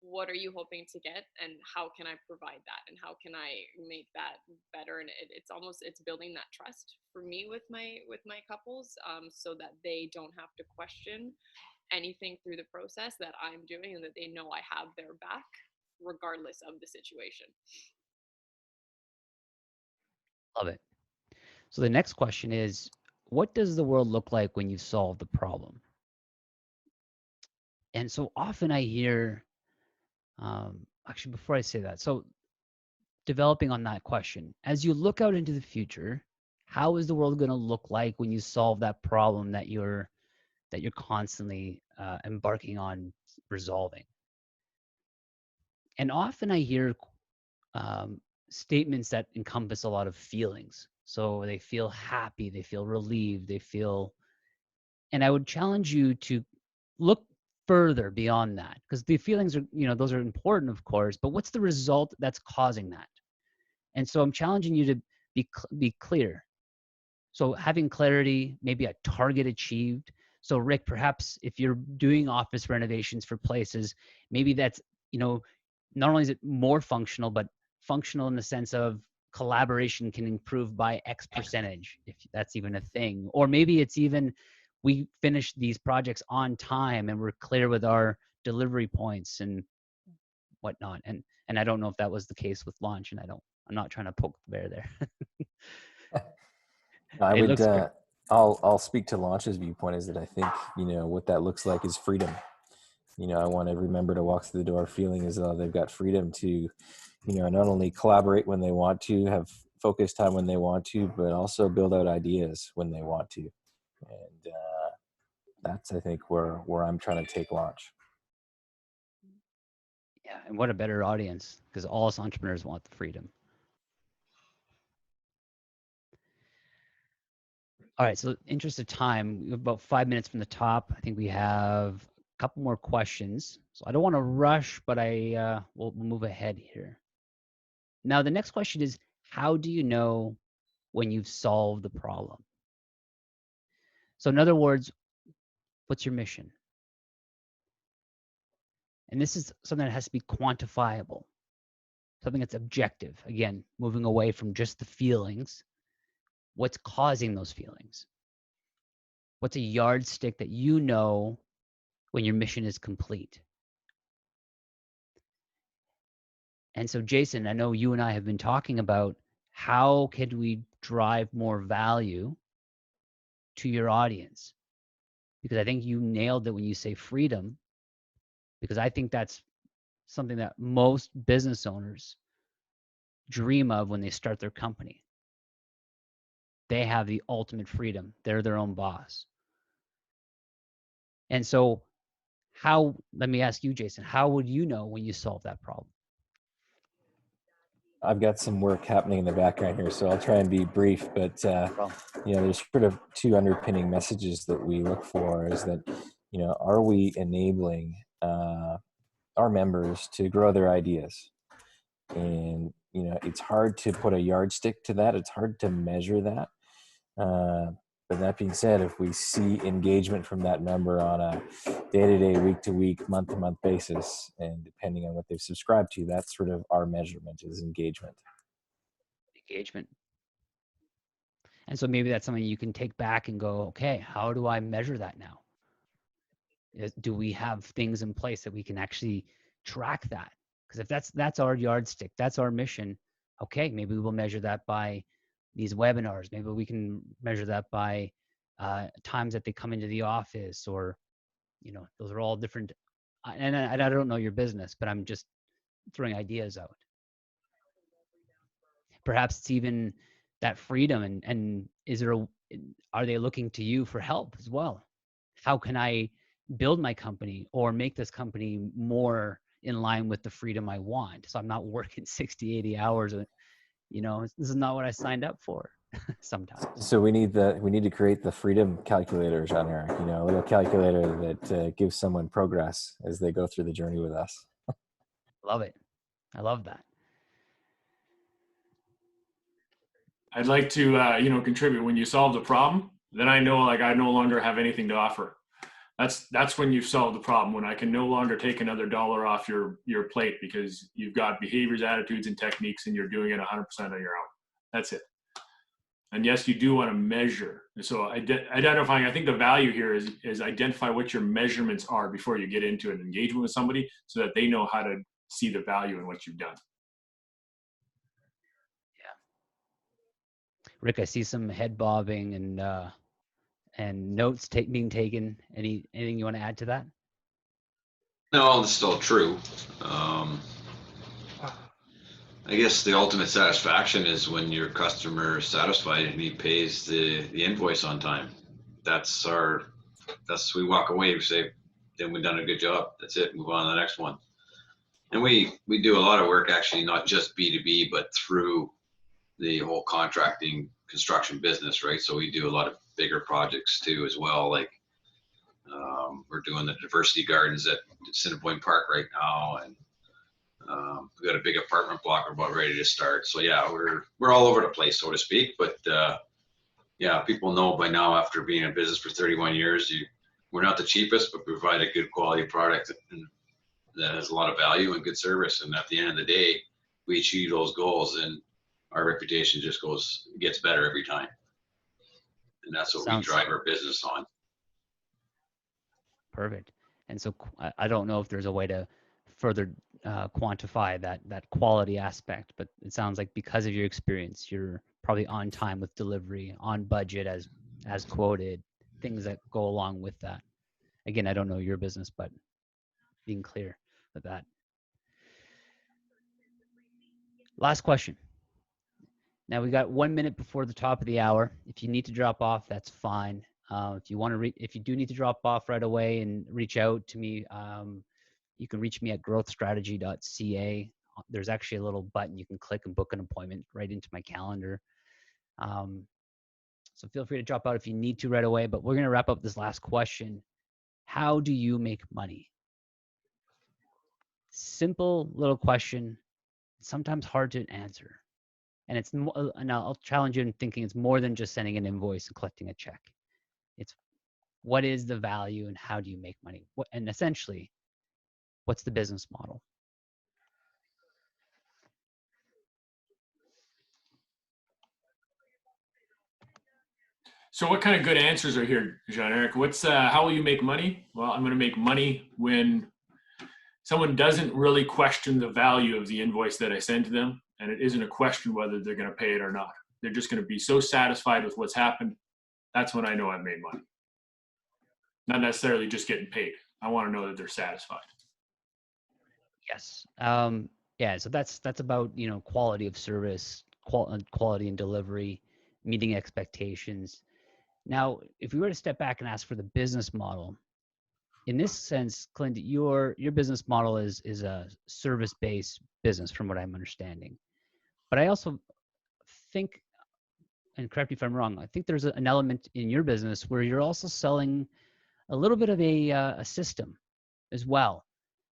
what are you hoping to get, and how can I provide that, and how can I make that better? And it's building that trust for me with my couples, so that they don't have to question anything through the process that I'm doing, and that they know I have their back regardless of the situation. Love it. So the next question is, what does the world look like when you solve the problem? And so often I hear Actually, before I say that, so developing on that question, as you look out into the future, how is the world going to look like when you solve that problem that you're constantly embarking on resolving? And often I hear statements that encompass a lot of feelings. So they feel happy, they feel relieved, they feel, and I would challenge you to look further beyond that, because the feelings are, those are important, of course, but what's the result that's causing that? And so I'm challenging you to be clear. So having clarity, maybe a target achieved. So Rick, perhaps if you're doing office renovations for places, maybe that's, not only is it more functional, but functional in the sense of collaboration can improve by X percentage, if that's even a thing. Or maybe it's even, we finish these projects on time and we're clear with our delivery points and whatnot. And I don't know if that was the case with launch, and I'm not trying to poke the bear there. I It would, looks great. I'll speak to Launch's viewpoint is that I think, what that looks like is freedom. I want every member to walk through the door feeling as though they've got freedom to, not only collaborate when they want to, have focus time when they want to, but also build out ideas when they want to. And that's, I think, where I'm trying to take launch. Yeah, and what a better audience, because all us entrepreneurs want the freedom. All right, so interest of time, we have about 5 minutes from the top. I think we have a couple more questions. So I don't want to rush, but we'll move ahead here. Now, the next question is, how do you know when you've solved the problem? So in other words, what's your mission? And this is something that has to be quantifiable, something that's objective. Again, moving away from just the feelings. What's causing those feelings? What's a yardstick that you know when your mission is complete? And so, Jason, I know you and I have been talking about how can we drive more value to your audience? Because I think you nailed it when you say freedom, because I think that's something that most business owners dream of when they start their company. They have the ultimate freedom. They're their own boss. And so let me ask you, Jason, how would you know when you solve that problem? I've got some work happening in the background here, so I'll try and be brief, but there's sort of two underpinning messages that we look for is that, are we enabling our members to grow their ideas? And, it's hard to put a yardstick to that. It's hard to measure that. But that being said, if we see engagement from that member on a day-to-day, week-to-week, month-to-month basis, and depending on what they've subscribed to, that's sort of our measurement is engagement. Engagement. And so maybe that's something you can take back and go, okay, how do I measure that now? Do we have things in place that we can actually track that? Because if that's our yardstick, that's our mission, okay, maybe we'll measure that by these webinars. Maybe we can measure that by times that they come into the office, or, those are all different. And I don't know your business, but I'm just throwing ideas out. Perhaps it's even that freedom, and are they looking to you for help as well? How can I build my company or make this company more in line with the freedom I want? So I'm not working 60, 80 hours. This is not what I signed up for sometimes. So we need to create the freedom calculator, Jean-Eric, a little calculator that gives someone progress as they go through the journey with us. Love it. I love that. I'd like to, contribute. When you solve the problem, then I know, I no longer have anything to offer. That's when you've solved the problem. When I can no longer take another dollar off your plate because you've got behaviors, attitudes, and techniques, and you're doing it 100% on your own. That's it. And yes, you do want to measure. So identifying, I think the value here is identify what your measurements are before you get into an engagement with somebody, so that they know how to see the value in what you've done. Rick, I see some head bobbing and notes being taken. Anything you want to add to that? No, it's still true. I guess the ultimate satisfaction is when your customer is satisfied and he pays the invoice on time. We walk away, we say, then we've done a good job. That's it, move on to the next one. And we do a lot of work, actually, not just B2B, but through the whole contracting construction business, right? So we do a lot of bigger projects too as well. Like we're doing the diversity gardens at Cinnamon Park right now, and we've got a big apartment block we're about ready to start. So yeah, we're all over the place, so to speak. But yeah, people know by now, after being in business for 31 years, we're not the cheapest, but we provide a good quality product that has a lot of value and good service. And at the end of the day, we achieve those goals, and our reputation just gets better every time. And that's what we drive our business on. Perfect. And so I don't know if there's a way to further quantify that quality aspect, but it sounds like because of your experience, you're probably on time with delivery, on budget as quoted, things that go along with that. Again, I don't know your business, but being clear with that. Last question. Now we got 1 minute before the top of the hour. If you need to drop off, that's fine. If you do need to drop off right away and reach out to me, you can reach me at GrowthStrategy.ca. There's actually a little button you can click and book an appointment right into my calendar. So feel free to drop out if you need to right away, but we're going to wrap up this last question. How do you make money? Simple little question, sometimes hard to answer. And I'll challenge you in thinking it's more than just sending an invoice and collecting a check. It's what is the value and how do you make money? And essentially, what's the business model? So what kind of good answers are here, Jean-Eric? How will you make money? Well, I'm going to make money when someone doesn't really question the value of the invoice that I send to them, and it isn't a question whether they're going to pay it or not. They're just going to be so satisfied with what's happened. That's when I know I've made money. Not necessarily just getting paid. I want to know that they're satisfied. Yes. Yeah. So that's about, quality of service, quality and delivery, meeting expectations. Now, if we were to step back and ask for the business model, in this sense, Clint, your business model is a service-based business, from what I'm understanding. But I also think, and correct me if I'm wrong, I think there's an element in your business where you're also selling a little bit of a system as well.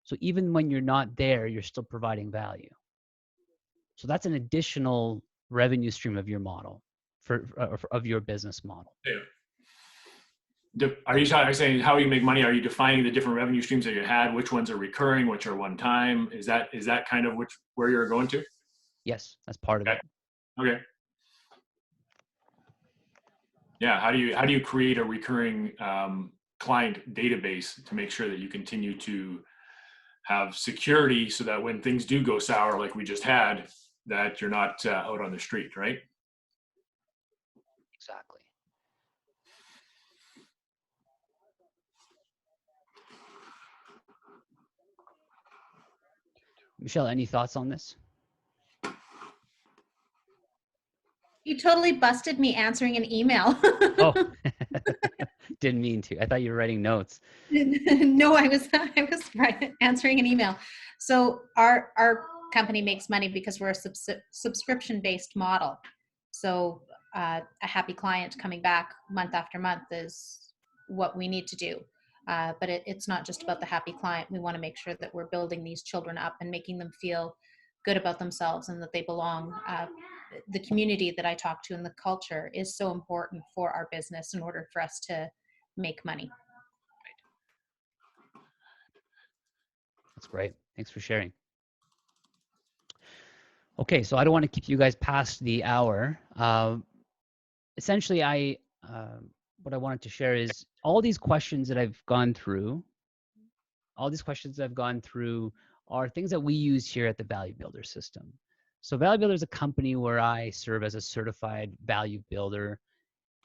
So even when you're not there, you're still providing value. So that's an additional revenue stream of your model, of your business model. Yeah. Are you saying how you make money? Are you defining the different revenue streams that you had? Which ones are recurring? Which are one time? Is that kind of where you're going to? Yes, that's part of it. Okay. Yeah. How do you create a recurring client database to make sure that you continue to have security so that when things do go sour, like we just had, that you're not out on the street, right? Exactly. Michelle, any thoughts on this? You totally busted me answering an email. Oh, didn't mean to. I thought you were writing notes. No, I was answering an email. So our company makes money because we're a subscription-based model. So a happy client coming back month after month is what we need to do. But it's not just about the happy client. We want to make sure that we're building these children up and making them feel good about themselves and that they belong. The community that I talk to and the culture is so important for our business in order for us to make money. That's great. Thanks for sharing. Okay, so I don't want to keep you guys past the hour. Essentially, what I wanted to share is all these questions that I've gone through. Are things that we use here at the Value Builder System. So Value Builder is a company where I serve as a certified value builder.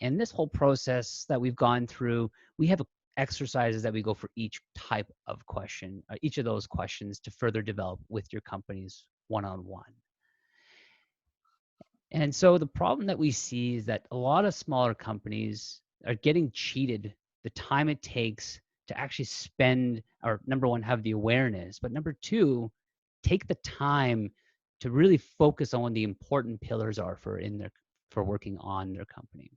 And this whole process that we've gone through, we have exercises that we go for each type of question, each of those questions to further develop with your companies one-on-one. And so the problem that we see is that a lot of smaller companies are getting cheated the time it takes to actually spend, or number one, have the awareness, but number two, take the time to really focus on what the important pillars are for working on their company.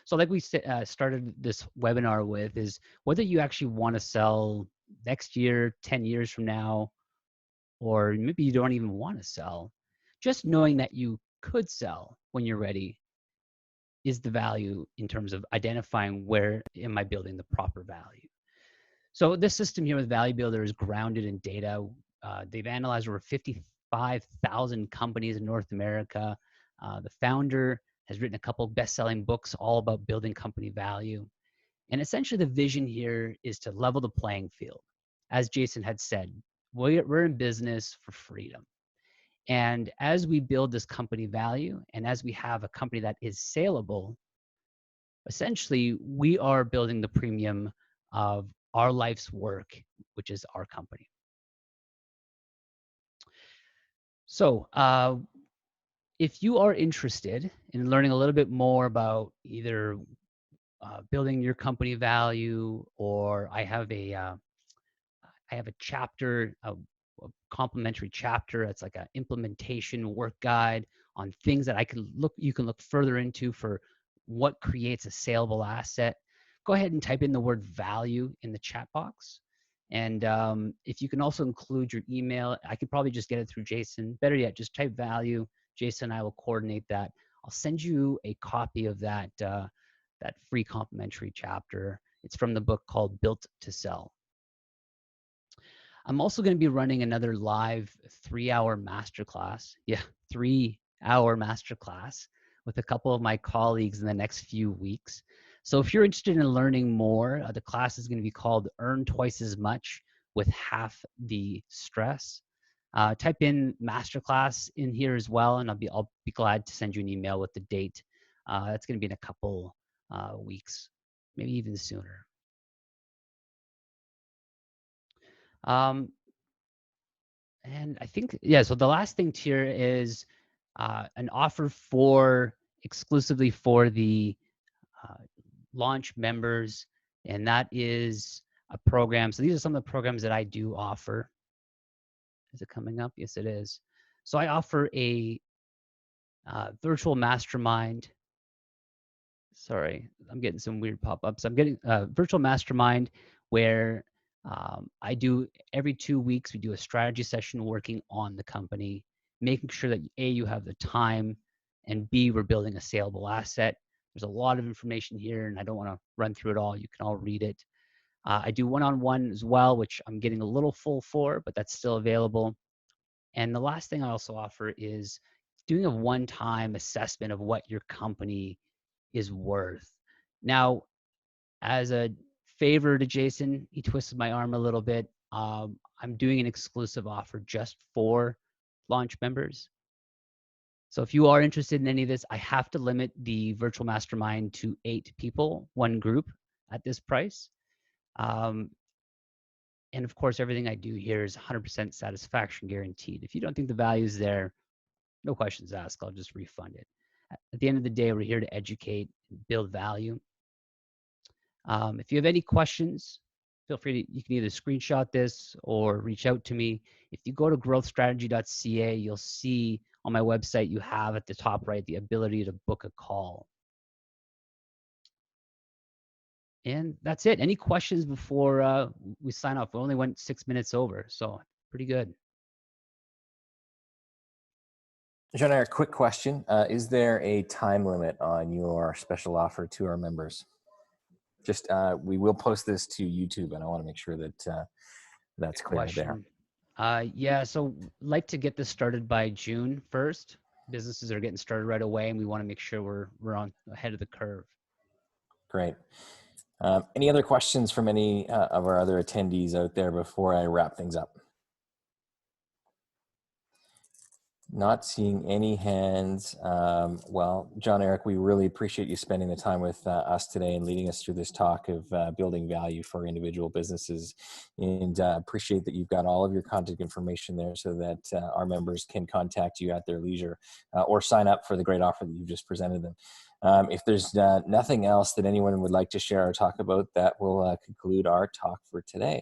So like we started this webinar with is whether you actually want to sell next year, 10 years from now, or maybe you don't even want to sell, just knowing that you could sell when you're ready is the value in terms of identifying where am I building the proper value. So this system here with Value Builder is grounded in data. They've analyzed over 55,000 companies in North America. The founder has written a couple of best-selling books all about building company value. And essentially the vision here is to level the playing field. As Jason had said, we're in business for freedom. And as we build this company value, and as we have a company that is saleable, essentially we are building the premium of our life's work, which is our company. So if you are interested in learning a little bit more about either building your company value, or I have a chapter, a complimentary chapter. It's like an implementation work guide on things that you can look further into for what creates a saleable asset. Go ahead and type in the word value in the chat box. And if you can also include your email, I could probably just get it through Jason. Better yet, just type value. Jason and I will coordinate that. I'll send you a copy of that free complimentary chapter. It's from the book called Built to Sell. I'm also going to be running another live 3-hour masterclass. Yeah, 3-hour masterclass with a couple of my colleagues in the next few weeks. So if you're interested in learning more, the class is going to be called Earn Twice as Much with Half the Stress. Type in masterclass in here as well, and I'll be glad to send you an email with the date. That's going to be in a couple weeks, maybe even sooner. And I think, yeah, so the last thing here is an offer exclusively for the launch members, and that is a program. So these are some of the programs that I do offer. Is it coming up? Yes, it is. So I offer a virtual mastermind. Sorry, I'm getting some weird pop-ups. I'm getting a virtual mastermind where I do every 2 weeks, we do a strategy session working on the company, making sure that A, you have the time, and B, we're building a saleable asset. There's a lot of information here, and I don't want to run through it all. You can all read it. I do one-on-one as well, which I'm getting a little full for, but that's still available. And the last thing I also offer is doing a one-time assessment of what your company is worth. Now, as a favor to Jason, he twisted my arm a little bit. I'm doing an exclusive offer just for launch members. So if you are interested in any of this, I have to limit the virtual mastermind to 8 people, 1 group at this price. And of course, everything I do here is 100% satisfaction guaranteed. If you don't think the value is there, no questions asked, I'll just refund it. At the end of the day, we're here to educate and build value. If you have any questions, feel free you can either screenshot this or reach out to me. If you go to GrowthStrategy.ca, you'll see on my website, you have at the top right, the ability to book a call. And that's it. Any questions before we sign off? We only went 6 minutes over, so pretty good. Jean-Eric, quick question. Is there a time limit on your special offer to our members? Just, we will post this to YouTube, and I want to make sure that that's clear there. Yeah, so like to get this started by June 1st. Businesses are getting started right away, and we want to make sure we're on ahead of the curve. Great. Any other questions from any of our other attendees out there before I wrap things up? Not seeing any hands. Well, John Eric, we really appreciate you spending the time with us today and leading us through this talk of building value for individual businesses. And appreciate that you've got all of your contact information there so that our members can contact you at their leisure or sign up for the great offer that you've just presented them. If there's nothing else that anyone would like to share or talk about, that will conclude our talk for today.